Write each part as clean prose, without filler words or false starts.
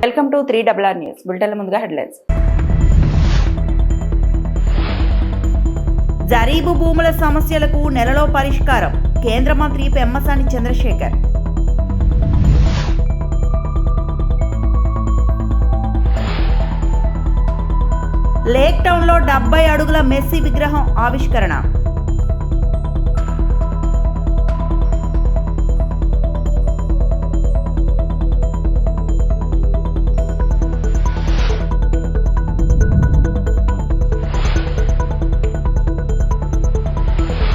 Welcome to 3RR news. బులెటిన్ల ముందుగా headlines. జరీబు భూముల సమస్యలకు నెలలో పరిష్కారం. కేంద్ర మంత్రి పెమ్మసాని చంద్రశేఖర్. లేక్ టౌన్లో 70 అడుగుల మెస్సీ విగ్రహం ఆవిష్కరణ.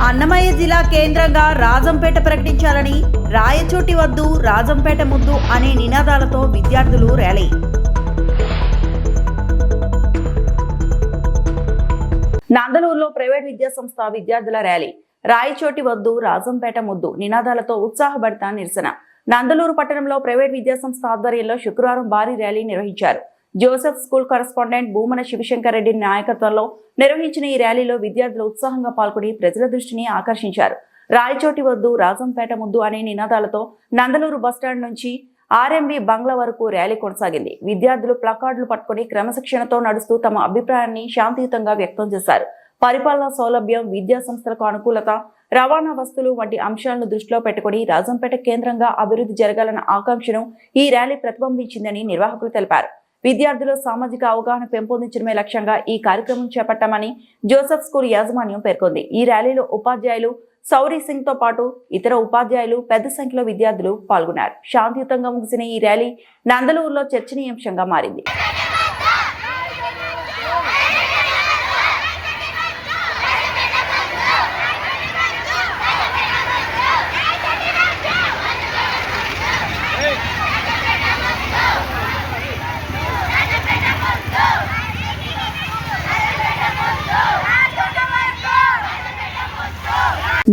అన్నమయ్య జిల్లా కేంద్రంగా రాజంపేట ప్రకటించాలని, రాయచోటి వద్దు రాజంపేట ముద్దు అనే నినాదాలతో విద్యార్థులు ర్యాలీ. నందలూరులో ప్రైవేట్ విద్యాసంస్థ విద్యార్థుల ర్యాలీ. రాయచోటి వద్దు రాజంపేట ముద్దు నినాదాలతో ఉత్సాహభరిత నిరసన. నందలూరు పట్టణంలో ప్రైవేట్ విద్యాసంస్థ ఆధ్వర్యంలో శుక్రవారం భారీ ర్యాలీ నిర్వహించారు. Joseph school correspondent Bhumana Shivashankar Reddy నాయకత్వంలో నిర్వహించిన ఈ ర్యాలీలో విద్యార్థులు ఉత్సాహంగా పాల్గొని ప్రజల దృష్టిని ఆకర్షించారు. రాయచోటి వద్దు రాజంపేట ముద్దు అనే నినాదాలతో నందలూరు బస్టాండ్ నుంచి ఆర్ఎంబి బంగ్లా వరకు ర్యాలీ కొనసాగింది. విద్యార్థులు ప్లకార్డులు పట్టుకుని క్రమశిక్షణతో నడుస్తూ తమ అభిప్రాయాన్ని శాంతియుతంగా వ్యక్తం చేశారు. పరిపాలనా సౌలభ్యం, విద్యా సంస్థలకు అనుకూలత, రవాణా వస్తువులు వంటి అంశాలను దృష్టిలో పెట్టుకుని రాజంపేట కేంద్రంగా అభివృద్ధి జరగాలన్న ఆకాంక్షను ఈ ర్యాలీ ప్రతిబింబించిందని నిర్వాహకులు తెలిపారు. విద్యార్థులు సామాజిక అవగాహన పెంపొందించడమే లక్ష్యంగా ఈ కార్యక్రమం చేపట్టామని జోసెఫ్ స్కూల్ యాజమాన్యం పేర్కొంది. ఈ ర్యాలీలో ఉపాధ్యాయులు సౌరీ సింగ్ తో పాటు ఇతర ఉపాధ్యాయులు పెద్ద సంఖ్యలో విద్యార్థులు పాల్గొన్నారు. శాంతియుతంగా ముగిసిన ఈ ర్యాలీ నందలూరులో చర్చనీయాంశంగా మారింది.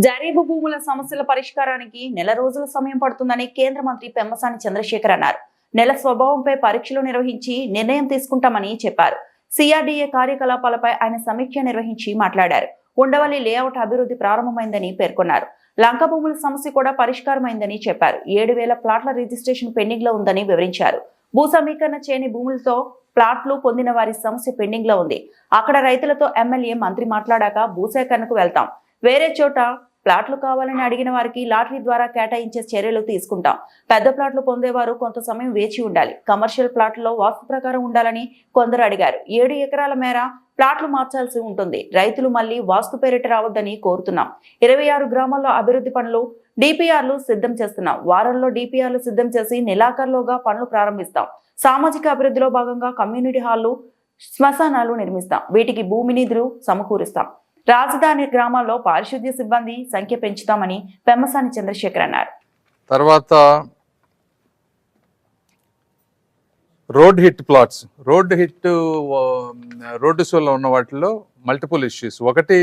జరీబు భూముల సమస్యల పరిష్కారానికి నెల రోజుల సమయం పడుతుందని కేంద్ర మంత్రి పెమ్మసాని చంద్రశేఖర్ అన్నారు. నెల స్వభావంపై పరీక్షలు నిర్వహించి నిర్ణయం తీసుకుంటామని చెప్పారు. సిఆర్డీఏ కార్యకలాపాలపై ఆయన సమీక్ష నిర్వహించి మాట్లాడారు. ఉండవల్లి లేఅవుట్ అభివృద్ధి ప్రారంభమైందని పేర్కొన్నారు. లంక భూముల సమస్య కూడా పరిష్కారమైందని చెప్పారు. 7,000 ప్లాట్ల రిజిస్ట్రేషన్ పెండింగ్ లో ఉందని వివరించారు. భూ సమీకరణ చేయని భూములతో ప్లాట్లు పొందిన వారి సమస్య పెండింగ్ లో ఉంది. అక్కడ రైతులతో ఎమ్మెల్యే మంత్రి మాట్లాడాక భూసేకరణకు వెళ్తాం. వేరే చోట ప్లాట్లు కావాలని అడిగిన వారికి లాటరీ ద్వారా కేటాయించే చర్యలు తీసుకుంటాం. పెద్ద ప్లాట్లు పొందేవారు కొంత సమయం వేచి ఉండాలి. కమర్షియల్ ప్లాట్లలో వాస్తు ప్రకారం ఉండాలని కొందరు అడిగారు. 7 ఎకరాల మేర ప్లాట్లు మార్చాల్సి ఉంటుంది. రైతులు మళ్లీ వాస్తు పేరిట రావద్దని కోరుతున్నాం. 26 గ్రామాల్లో అభివృద్ధి పనులు డిపిఆర్లు సిద్ధం చేస్తున్నాం. వారంలో డిపిఆర్లు సిద్ధం చేసి నెలాఖరులోగా పనులు ప్రారంభిస్తాం. సామాజిక అభివృద్ధిలో భాగంగా కమ్యూనిటీ హాళ్లు, శ్మశానాలు నిర్మిస్తాం. వీటికి భూమి నిధులు సమకూరుస్తాం. రాజధాని గ్రామాల్లో పారిశుద్ధ్య సిబ్బంది సంఖ్య పెంచుతామని పెమ్మసాని చంద్రశేఖర్ అన్నారు. తర్వాత రోడ్ హిట్ ప్లాట్స్, రోడ్డు షోలో ఉన్న వాటిలో మల్టిపుల్ ఇష్యూస్. ఒకటి,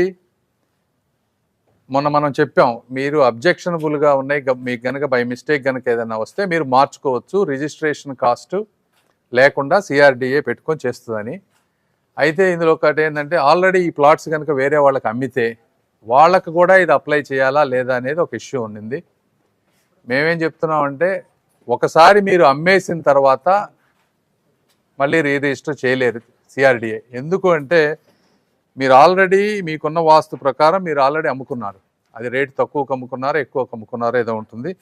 మొన్న మనం చెప్పాం, మీరు అబ్జెక్షనబుల్గా ఉన్నాయి, మీకు కనుక బై మిస్టేక్ కనుక ఏదైనా వస్తే మీరు మార్చుకోవచ్చు, రిజిస్ట్రేషన్ కాస్ట్ లేకుండా సిఆర్డీఏ పెట్టుకొని చేస్తుందని. అయితే ఇందులో ఒకటి ఏంటంటే, ఆల్రెడీ ఈ ప్లాట్స్ కనుక వేరే వాళ్ళకి అమ్మితే వాళ్ళకు కూడా ఇది అప్లై చేయాలా లేదా అనేది ఒక ఇష్యూ ఉండింది. మేమేం చెప్తున్నామంటే, ఒకసారి మీరు అమ్మేసిన తర్వాత మళ్ళీ రిజిస్టర్ చేయలేరు సిఆర్డీఏ. ఎందుకు అంటే, మీరు ఆల్రెడీ మీకున్న వాస్తు ప్రకారం మీరు ఆల్రెడీ అమ్ముకున్నారు. అది రేటు తక్కువకు అమ్ముకున్నారో ఎక్కువకు అమ్ముకున్నారో ఏదో ఉంటుంది.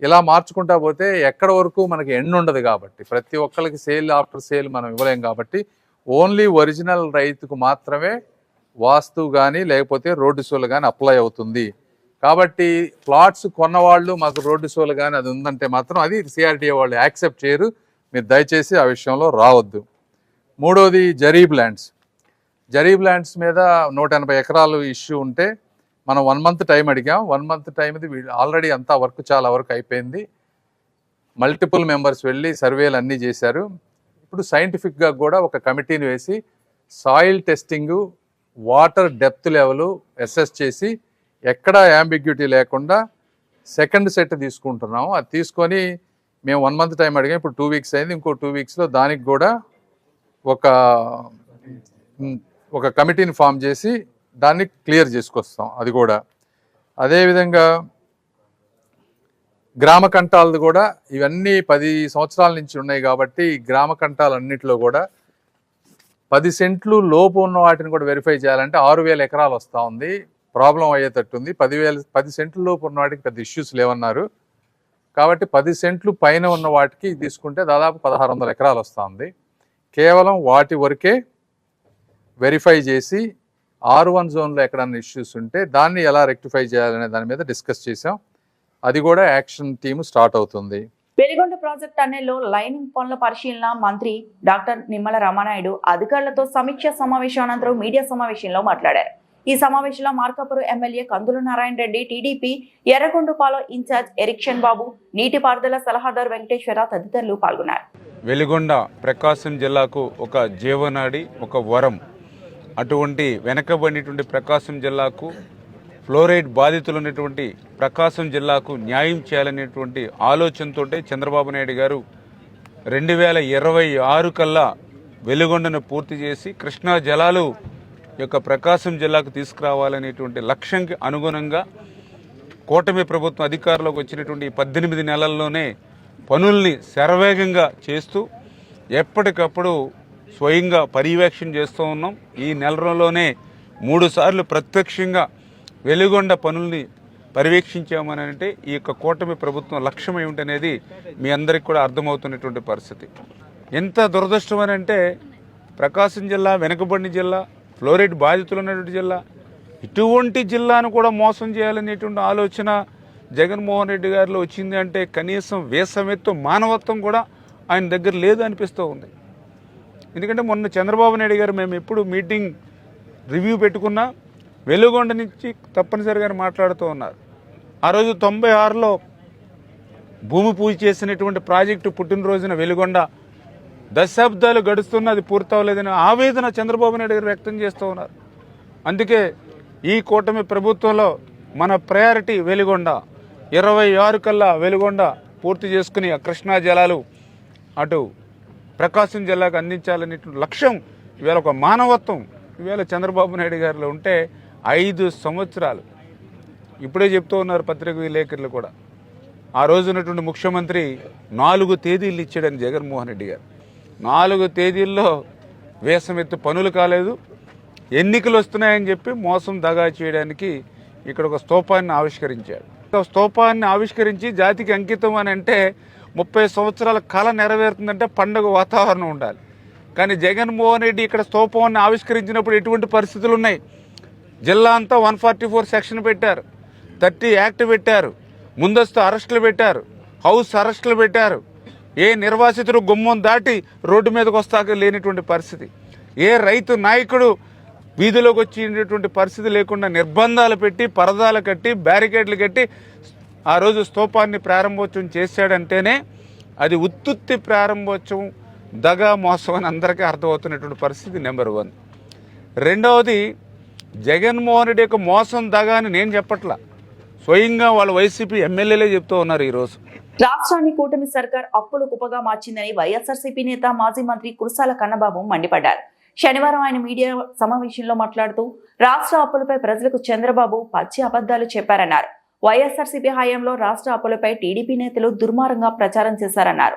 ఇలా మార్చుకుంటా పోతే ఎక్కడ వరకు మనకి ఎండ్ ఉండదు. కాబట్టి ప్రతి ఒక్కరికి సేల్ ఆఫ్టర్ సేల్ మనం ఇవ్వలేం. కాబట్టి ఓన్లీ ఒరిజినల్ రైతుకు మాత్రమే వాస్తు కానీ లేకపోతే రోడ్డు షోలు కానీ అప్లై అవుతుంది. కాబట్టి ప్లాట్స్ కొన్నవాళ్ళు మాకు రోడ్డు షోలు కానీ అది ఉందంటే మాత్రం అది సిఆర్డీఏ వాళ్ళు యాక్సెప్ట్ చేయరు. మీరు దయచేసి ఆ విషయంలో రావద్దు. మూడోది, జరీబ్ ల్యాండ్స్ మీద 180 ఎకరాలు ఇష్యూ ఉంటే మనం 1 month టైం అడిగాం. 1 month టైంది ఆల్రెడీ అంతా వర్క్ చాలా వరకు అయిపోయింది. మల్టిపుల్ మెంబర్స్ వెళ్ళి సర్వేలు అన్నీ చేశారు. ఇప్పుడు సైంటిఫిక్గా కూడా ఒక కమిటీని వేసి soil testing, water depth level assess చేసి ఎక్కడా యాంబిగ్యూటీ లేకుండా సెకండ్ సెట్ తీసుకుంటున్నాము. అది తీసుకొని మేము 1 month టైం అడిగాం. ఇప్పుడు 2 weeks అయింది. ఇంకో 2 weeksలో దానికి కూడా ఒక కమిటీని ఫామ్ చేసి దాన్ని క్లియర్ చేసుకొస్తాం. అది కూడా అదేవిధంగా గ్రామ కంటాలది కూడా ఇవన్నీ 10 సంవత్సరాల నుంచి ఉన్నాయి కాబట్టి ఈ గ్రామ కంటాలన్నింటిలో కూడా 10 సెంట్లు లోపు ఉన్న వాటిని కూడా వెరిఫై చేయాలంటే 6,000 ఎకరాలు వస్తూ ఉంది. ప్రాబ్లం అయ్యేటట్టుంది. 10 సెంట్ల లోపు ఉన్న వాటికి పెద్ద ఇష్యూస్ లేవన్నారు. కాబట్టి 10 సెంట్లు పైన ఉన్న వాటికి తీసుకుంటే దాదాపు 1,600 ఎకరాలు వస్తుంది. కేవలం వాటి వరకే వెరిఫై చేసి R1 జోన్లో ఎక్కడన్నా ఇష్యూస్ ఉంటే దాన్ని ఎలా రెక్టిఫై చేయాలనే దాని మీద డిస్కస్ చేసాం. అది కూడా యాక్షన్ టీమ్ స్టార్ట్ అవుతుంది. వెలిగొండ ప్రాజెక్ట్ టన్నెల్లో లైనింగ్ పనుల పరిశీలన మంత్రి డాక్టర్ నిమ్మల రామానాయుడు అధికారులతో సమీక్ష సమావేశం అనంతరం మీడియా సమావేశంలో మాట్లాడారు. ఈ సమావేశంలో Markapuram MLA Kandula Narayana Reddy, TDP Yerragondapalem incharge Eriksion Babu, నీటిపారుదల సలహాదారు వెంకటేశ్వర తదితరులు పాల్గొన్నారు. వెలిగొండ ప్రకాశం జిల్లాకు ఒక జీవనాడి, ఒక వరం. అటువంటి వెనకబడినటువంటి ప్రకాశం జిల్లాకు, ఫ్లోరైడ్ బాధితులు ఉన్నటువంటి ప్రకాశం జిల్లాకు న్యాయం చేయాలనేటువంటి ఆలోచనతో చంద్రబాబు నాయుడు గారు 2026 కల్లా వెలిగొండను పూర్తి చేసి కృష్ణా జలాలు యొక్క ప్రకాశం జిల్లాకు తీసుకురావాలనేటువంటి లక్ష్యంకి అనుగుణంగా కూటమి ప్రభుత్వం అధికారంలోకి వచ్చినటువంటి 18 నెలల్లోనే పనుల్ని శరవేగంగా చేస్తూ ఎప్పటికప్పుడు స్వయంగా పర్యవేక్షణ చేస్తూ ఉన్నాం. ఈ నెల రోజుల్లోనే 3 సార్లు ప్రత్యక్షంగా వెలిగొండ పనుల్ని పర్యవేక్షించామని అంటే ఈ యొక్క కూటమి ప్రభుత్వం లక్ష్యం ఏమిటనేది మీ అందరికీ కూడా అర్థమవుతున్నటువంటి పరిస్థితి. ఎంత దురదృష్టం అని అంటే ప్రకాశం జిల్లా వెనుకబడిన జిల్లా, ఫ్లోరైడ్ బాధితులు ఉన్నటువంటి జిల్లా, ఇటువంటి జిల్లాను కూడా మోసం చేయాలనేటువంటి ఆలోచన జగన్మోహన్ రెడ్డి గారిలో వచ్చింది అంటే కనీసం వేసమెత్తు మానవత్వం కూడా ఆయన దగ్గర లేదు అనిపిస్తూ ఉంది. ఎందుకంటే మొన్న చంద్రబాబు నాయుడు గారు మేము ఎప్పుడు మీటింగ్ రివ్యూ పెట్టుకున్నా వెలుగొండ నుంచి తప్పనిసరిగా మాట్లాడుతూ ఉన్నారు. ఆ రోజు 96లో భూమి పూజ చేసినటువంటి ప్రాజెక్టు పుట్టినరోజున వెలుగొండ దశాబ్దాలు గడుస్తున్న అది పూర్తవలేదని ఆవేదన చంద్రబాబు నాయుడు గారు వ్యక్తం చేస్తూ ఉన్నారు. అందుకే ఈ కూటమి ప్రభుత్వంలో మన ప్రయారిటీ వెలుగొండ. 26 కల్లా వెలుగొండ పూర్తి చేసుకుని ఆ కృష్ణా జలాలు అటు ప్రకాశం జిల్లాకు అందించాలనేటువంటి లక్ష్యం ఇవాళ ఒక మానవత్వం ఇవాళ చంద్రబాబు నాయుడు గారిలో ఉంటే 5 సంవత్సరాలు ఇప్పుడే చెప్తూ ఉన్నారు పత్రిక విలేకరులు కూడా. ఆ రోజు ఉన్నటువంటి ముఖ్యమంత్రి 4 తేదీలు ఇచ్చాడని జగన్మోహన్ రెడ్డి గారు. 4 తేదీల్లో వేసమెత్తు పనులు కాలేదు. ఎన్నికలు వస్తున్నాయని చెప్పి మోసం దగా చేయడానికి ఇక్కడ ఒక స్తూపాన్ని ఆవిష్కరించాడు. స్తూపాన్ని ఆవిష్కరించి జాతికి అంకితం అని అంటే 30 సంవత్సరాల కాలం నెరవేరుతుందంటే పండుగ వాతావరణం ఉండాలి. కానీ జగన్మోహన్ రెడ్డి ఇక్కడ స్తూపాన్ని ఆవిష్కరించినప్పుడు ఎటువంటి పరిస్థితులు ఉన్నాయి? జిల్లా అంతా 144 సెక్షన్ పెట్టారు, 30 యాక్ట్ పెట్టారు, ముందస్తు అరెస్టులు పెట్టారు, హౌస్ అరెస్టులు పెట్టారు. ఏ నిర్వాసితుడు గుమ్మం దాటి రోడ్డు మీదకి వస్తాక లేనిటువంటి పరిస్థితి, ఏ రైతు నాయకుడు వీధిలోకి వచ్చినటువంటి పరిస్థితి లేకుండా నిర్బంధాలు పెట్టి, పరదాలు కట్టి, బ్యారికేడ్లు కట్టి ఆ రోజు స్తూపాన్ని ప్రారంభోత్సవం చేశాడంటేనే అది ఉత్తుత్తి ప్రారంభోత్సవం, దగా మోసం అని అందరికీ అర్థమవుతున్నటువంటి పరిస్థితి నెంబర్ 1. రెండవది, జగన్మోహన్ రెడ్డి యొక్క మోసం దగా అని నేను చెప్పట్లా, స్వయంగా వాళ్ళ వైసీపీ ఎమ్మెల్యేలే చెప్తూ ఉన్నారు. ఈరోజు రాష్ట్రాన్ని కూటమి సర్కార్ అప్పుల కుప్పగా మార్చిందని వైఎస్ఆర్సీపీ నేత మాజీ మంత్రి కురసాల కన్నబాబు మండిపడ్డారు. శనివారం ఆయన మీడియా సమావేశంలో మాట్లాడుతూ రాష్ట్ర అప్పులపై ప్రజలకు చంద్రబాబు పచ్చి అబద్ధాలు చెప్పారన్నారు. వైఎస్ఆర్సీపీ హయాంలో రాష్ట్ర అప్పులపై టీడీపీ నేతలు దుర్మార్గంగా ప్రచారం చేశారన్నారు.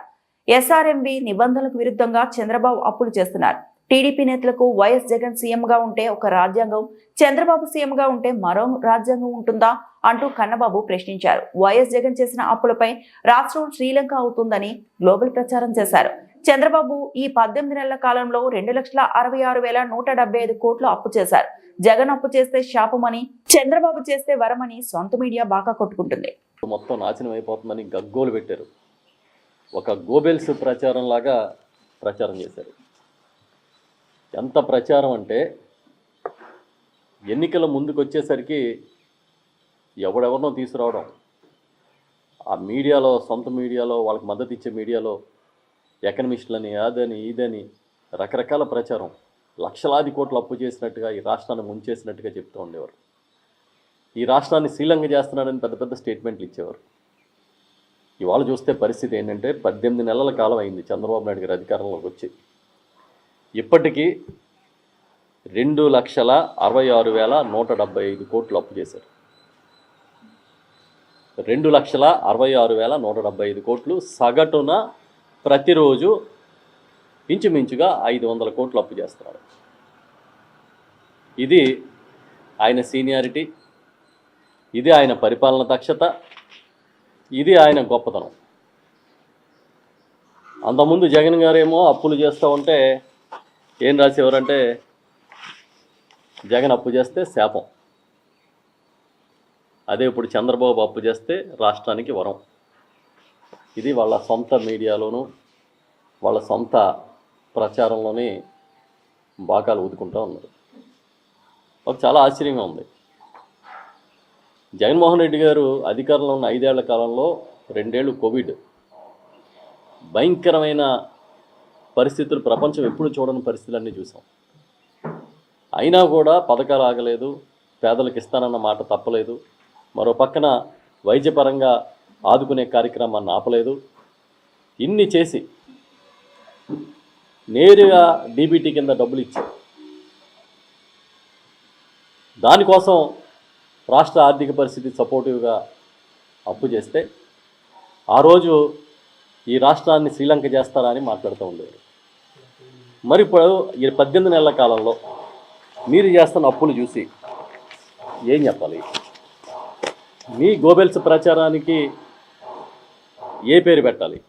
ఎస్ఆర్ఎంబి నిబంధనలకు విరుద్ధంగా చంద్రబాబు అప్పులు చేస్తున్నారు. టీడీపీ నేతలకు వైఎస్ జగన్ సీఎంగా ఉంటే ఒక రాజ్యాంగం, చంద్రబాబు సీఎంగా ఉంటే మరో రాజ్యాంగం ఉంటుందా అంటూ కన్నబాబు ప్రశ్నించారు. వైఎస్ జగన్ చేసిన అప్పులపై రాష్ట్రం శ్రీలంక అవుతుందని గ్లోబల్ ప్రచారం చేశారు. చంద్రబాబు ఈ 18 నెలల కాలంలో 2,66,175 కోట్లు అప్పు చేశారు. జగన్ అప్పు చేస్తే శాపమని, చంద్రబాబు చేస్తే వరమని సొంత మీడియా బాగా కొట్టుకుంటుంది. మొత్తం నాశనం అయిపోతుందని గగ్గోలు పెట్టారు. ఒక గోబెల్స్ ప్రచారం లాగా ప్రచారం చేశారు. ఎంత ప్రచారం అంటే ఎన్నికల ముందుకు వచ్చేసరికి ఎవడెవరినో తీసుకురావడం, ఆ మీడియాలో, సొంత మీడియాలో, వాళ్ళకి మద్దతు ఇచ్చే మీడియాలో ఎకనమిస్టులని, అదని ఇదని రకరకాల ప్రచారం, లక్షలాది కోట్లు అప్పు చేసినట్టుగా, ఈ రాష్ట్రాన్ని ముంచేసినట్టుగా చెప్తూ ఉండేవారు. ఈ రాష్ట్రాన్ని శ్రీలంక చేస్తున్నాడని పెద్ద పెద్ద స్టేట్మెంట్లు ఇచ్చేవారు. ఇవాళ చూస్తే పరిస్థితి ఏంటంటే 18 నెలల కాలం అయింది చంద్రబాబు నాయుడు గారు అధికారంలోకి వచ్చి. ఇప్పటికీ 2,66,175 కోట్లు అప్పు చేశారు. 2,66,175 కోట్లు సగటున ప్రతిరోజు ఇంచుమించుగా 500 కోట్లు అప్పు చేస్తున్నాడు. ఇది ఆయన సీనియారిటీ, ఇది ఆయన పరిపాలన దక్షత, ఇది ఆయన గొప్పతనం. అంతకుముందు జగన్ గారేమో అప్పులు చేస్తూ ఉంటే ఏం రాసేవారంటే, జగన్ అప్పు చేస్తే శాపం, అదే ఇప్పుడు చంద్రబాబు అప్పు చేస్తే రాష్ట్రానికి వరం. ఇది వాళ్ళ సొంత మీడియాలోనూ వాళ్ళ సొంత ప్రచారంలోనే బాకాలు ఊదుకుంటూ ఉన్నారు. ఒక చాలా ఆశ్చర్యంగా ఉంది. జగన్మోహన్ రెడ్డి గారు అధికారంలో ఉన్న 5 ఏళ్ల కాలంలో 2 ఏళ్ళు కోవిడ్, భయంకరమైన పరిస్థితులు, ప్రపంచం ఎప్పుడు చూడని పరిస్థితులన్నీ చూసాం. అయినా కూడా పథకాలు ఆగలేదు, పేదలకు ఇస్తానన్న మాట తప్పలేదు. మరో పక్కన వైద్యపరంగా ఆదుకునే కార్యక్రమాన్ని ఆపలేదు. ఇన్ని చేసి నేరుగా డీబీటీ కింద డబ్బులు ఇచ్చారు. దానికోసం రాష్ట్ర ఆర్థిక పరిస్థితి సపోర్టివ్గా అప్పు చేస్తే ఆ రోజు ఈ రాష్ట్రాన్ని శ్రీలంక చేస్తారా అని మాట్లాడుతూ ఉండేవారు. మరి ఇప్పుడు ఈ 18 నెలల కాలంలో మీరు చేస్తున్న అప్పులు చూసి ఏం చెప్పాలి? మీ గోబెల్స్ ప్రచారానికి ఏ పేరు పెట్టాలి?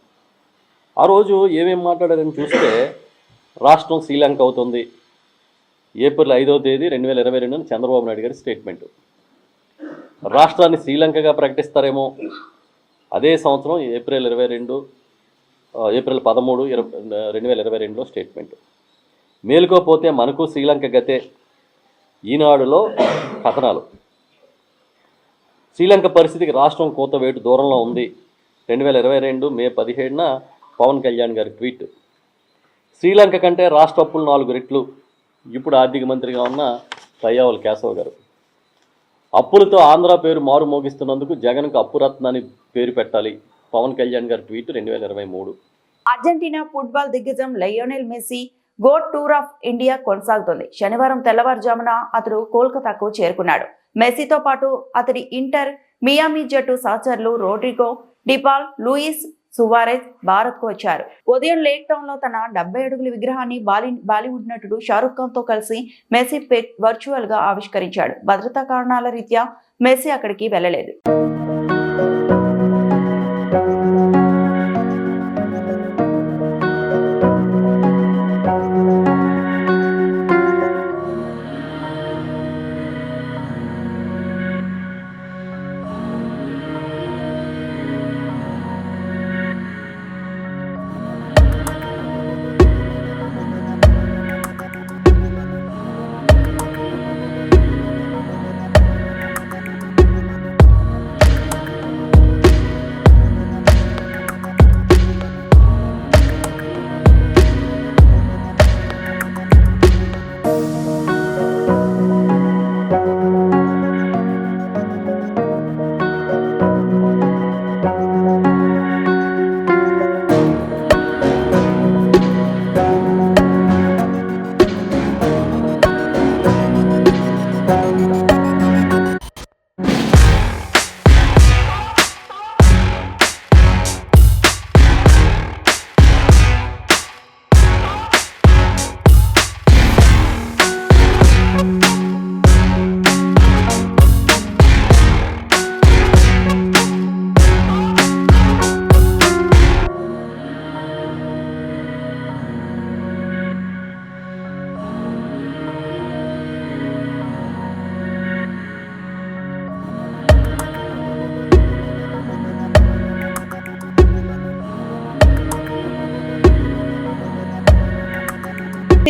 ఆ రోజు ఏమేమి మాట్లాడారని చూస్తే, రాష్ట్రం శ్రీలంక అవుతుంది ఏప్రిల్ 5వ తేదీ 2022 అని చంద్రబాబు నాయుడు గారి స్టేట్మెంటు. రాష్ట్రాన్ని శ్రీలంకగా ప్రకటిస్తారేమో అదే సంవత్సరం ఏప్రిల్ 13, 2022లో స్టేట్మెంటు. మేలుకోపోతే మనకు శ్రీలంక గతే ఈనాడులో కథనాలు. శ్రీలంక పరిస్థితికి రాష్ట్రం కోతవేటు దూరంలో ఉంది. 2022 మే 17న పవన్ కళ్యాణ్ గారి ట్వీట్. శ్రీలంక కంటే రాష్ట్ర అప్పులు 4 రెట్లు. ఇప్పుడు ఆర్థిక మంత్రిగా ఉన్న పయ్యావుల కేశవ్ గారు. అప్పులతో ఆంధ్ర పేరు మారు మోగిస్తున్నందుకు జగన్కు అప్పురత్నాన్ని పేరు పెట్టాలి. పవన్ కళ్యాణ్ గారి ట్వీట్ 2023. అర్జెంటీనా ఫుట్బాల్ దిగ్గజం Lionel Messi GOAT tour of India కొనసాగుతుంది. శనివారం తెల్లవారుజామున అతడు కోల్కతాకు చేరుకున్నాడు. మెస్సీతో పాటు అతడి ఇంటర్ మియామి జట్టు సహచరులు రోడ్రిగో డిపాల్, లూయిస్ సువారెజ్ భారత్కు వచ్చారు. ఉదయం లేక్ టౌన్ లో తన 70 అడుగుల విగ్రహాన్ని బాలీవుడ్ నటుడు షారుఖ్ ఖాన్ తో కలిసి మెస్సీ వర్చువల్ గా ఆవిష్కరించాడు. భద్రతా కారణాల రీత్యా మెస్సీ అక్కడికి వెళ్లలేదు.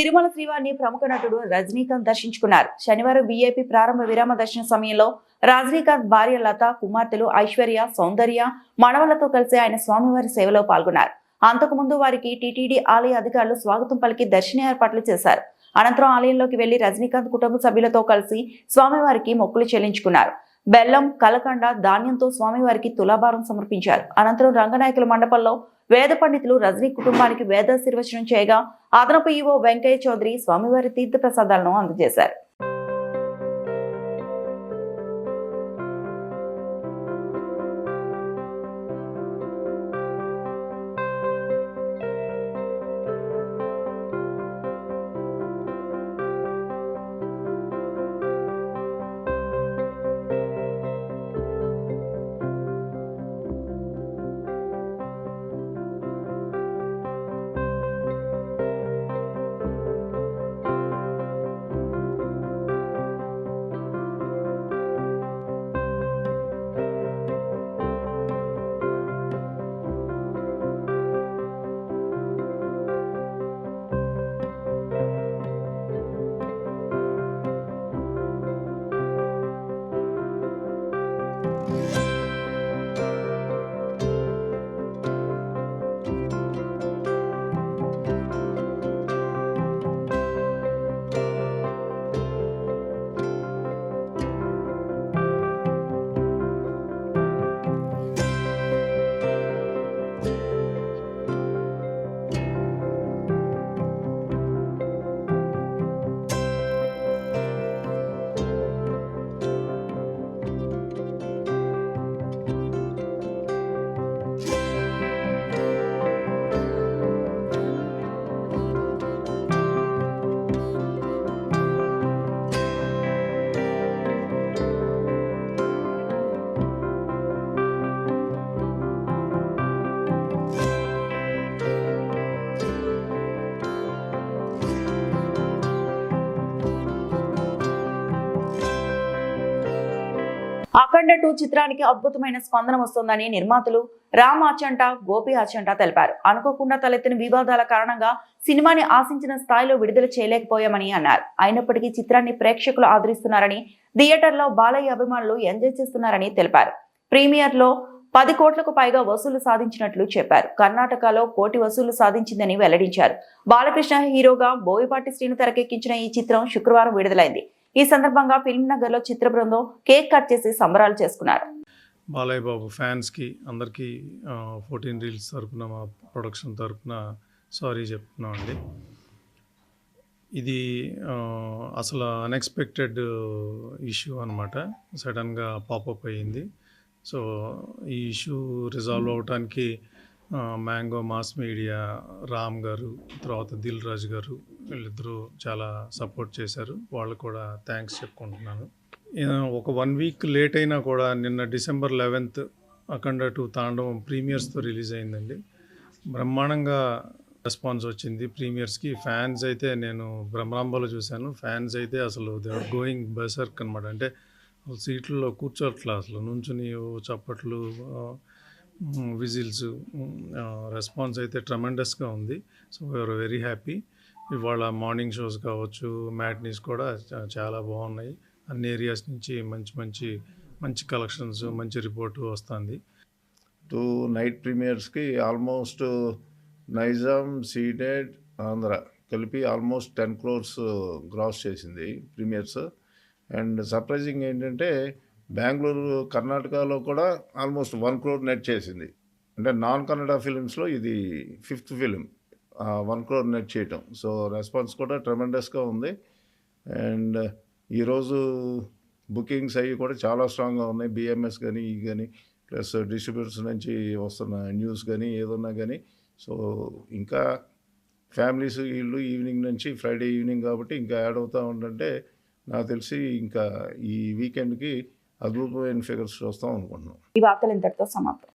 తిరుమల శ్రీవారిని ప్రముఖ నటుడు రజనీకాంత్ దర్శించుకున్నారు. శనివారం వీఐపీ ప్రారంభ విరామ దర్శన సమయంలో రజనీకాంత్ భార్య లత, కుమార్తెలు ఐశ్వర్య, సౌందర్య, మనవలతో కలిసి ఆయన స్వామివారి సేవలో పాల్గొన్నారు. అంతకుముందు వారికి టీటీడీ ఆలయ అధికారులు స్వాగతం పలికి దర్శన ఏర్పాట్లు చేశారు. అనంతరం ఆలయంలోకి వెళ్లి రజనీకాంత్ కుటుంబ సభ్యులతో కలిసి స్వామివారికి మొక్కులు చెల్లించుకున్నారు. బెల్లం, కలకండ, ధాన్యంతో స్వామివారికి తులాభారం సమర్పించారు. అనంతరం రంగనాయకుల మండపంలో వేద పండితులు రజనీ కుటుంబానికి వేదాశీర్వచనం చేయగా అదనపు ఈవో వెంకయ్య చౌదరి స్వామివారి తీర్థ ప్రసాదాలను అందజేశారు. అఖండ 2 చిత్రానికి అద్భుతమైన స్పందన వస్తోందని నిర్మాతలు రామ్ ఆచంట, గోపి ఆచంట తెలిపారు. అనుకోకుండా తలెత్తిన వివాదాల కారణంగా సినిమాని ఆశించిన స్థాయిలో విడుదల చేయలేకపోయామని అన్నారు. అయినప్పటికీ చిత్రాన్ని ప్రేక్షకులు ఆదరిస్తున్నారని, థియేటర్లో బాలయ్య అభిమానులు ఎంజాయ్ చేస్తున్నారని తెలిపారు. ప్రీమియర్ లో 10 కోట్లకు పైగా వసూలు సాధించినట్లు చెప్పారు. కర్ణాటకలో 1 కోటి వసూలు సాధించిందని వెల్లడించారు. బాలకృష్ణ హీరోగా బోయపాటి శ్రీను తెరకెక్కించిన ఈ చిత్రం శుక్రవారం విడుదలైంది. ఈ సందర్భంగా ఫిల్మ్ నగర్ లో చిత్ర బృందం కేక్ కట్ చేసి సంబరాలు చేసుకున్నారు. బాలయ్య బాబు ఫ్యాన్స్కి అందరికీ 14 రీల్స్ తరపున మా ప్రొడక్షన్ తరపున సారీ చెప్తున్నామండి. ఇది అసలు అన్ఎక్స్పెక్టెడ్ ఇష్యూ అనమాట. సడన్గా పాపప్ అయ్యింది. సో ఈ ఇష్యూ రిజాల్వ్ అవడానికి మ్యాంగో మాస్ మీడియా, రామ్ గారు, తర్వాత దిల్ రాజు గారు వీళ్ళిద్దరూ చాలా సపోర్ట్ చేశారు. వాళ్ళు కూడా థ్యాంక్స్ చెప్పుకుంటున్నాను. ఒక 1 వీక్ లేట్ అయినా కూడా నిన్న December 11th అఖండ 2 తాండవం ప్రీమియర్స్తో రిలీజ్ అయిందండి. బ్రహ్మాండంగా రెస్పాన్స్ వచ్చింది ప్రీమియర్స్కి. ఫ్యాన్స్ అయితే నేను బ్రహ్మాంబలో చూశాను. ఫ్యాన్స్ అయితే అసలు దే ఆర్ గోయింగ్ బెసర్క్ అనమాట. అంటే సీట్లలో కూర్చోట్లా, అసలు నుంచుని చప్పట్లు, విజిల్స్, రెస్పాన్స్ అయితే ట్రమెండస్గా ఉంది. So we are very happy. ఇవాళ మార్నింగ్ షోస్ కావచ్చు, మ్యాట్నీస్ కూడా చాలా బాగున్నాయి. అన్ని ఏరియాస్ నుంచి మంచి కలెక్షన్స్, మంచి రిపోర్టు వస్తుంది. 2 నైట్ ప్రీమియర్స్కి ఆల్మోస్ట్ నైజాం, సీడెడ్, ఆంధ్ర కలిపి ఆల్మోస్ట్ 10 crores గ్రాస్ చేసింది ప్రీమియర్స్. అండ్ సర్ప్రైజింగ్ ఏంటంటే బెంగళూరు, కర్ణాటకలో కూడా ఆల్మోస్ట్ 1 crore నెట్ చేసింది. అంటే నాన్ కన్నడ ఫిలిమ్స్లో ఇది 5th ఫిలిం 1 crore నెట్ చేయటం. సో రెస్పాన్స్ కూడా ట్రెమెండస్గా ఉంది. అండ్ ఈరోజు బుకింగ్స్ అవి కూడా చాలా స్ట్రాంగ్గా ఉన్నాయి. బిఎంఎస్ కానీ కానీ ప్లస్ డిస్ట్రిబ్యూటర్స్ నుంచి వస్తున్న న్యూస్ కానీ ఏదన్నా కానీ. సో ఇంకా ఫ్యామిలీస్ వీళ్ళు ఈవినింగ్ నుంచి ఫ్రైడే ఈవినింగ్ కాబట్టి ఇంకా యాడ్ అవుతూ ఉంటుంటే నాకు తెలిసి ఇంకా ఈ వీకెండ్కి అద్భుతమైన ఫిగర్స్ చూస్తాం అనుకుంటున్నాం. ఈ వార్తలు ఇంతటితో సమాప్తం.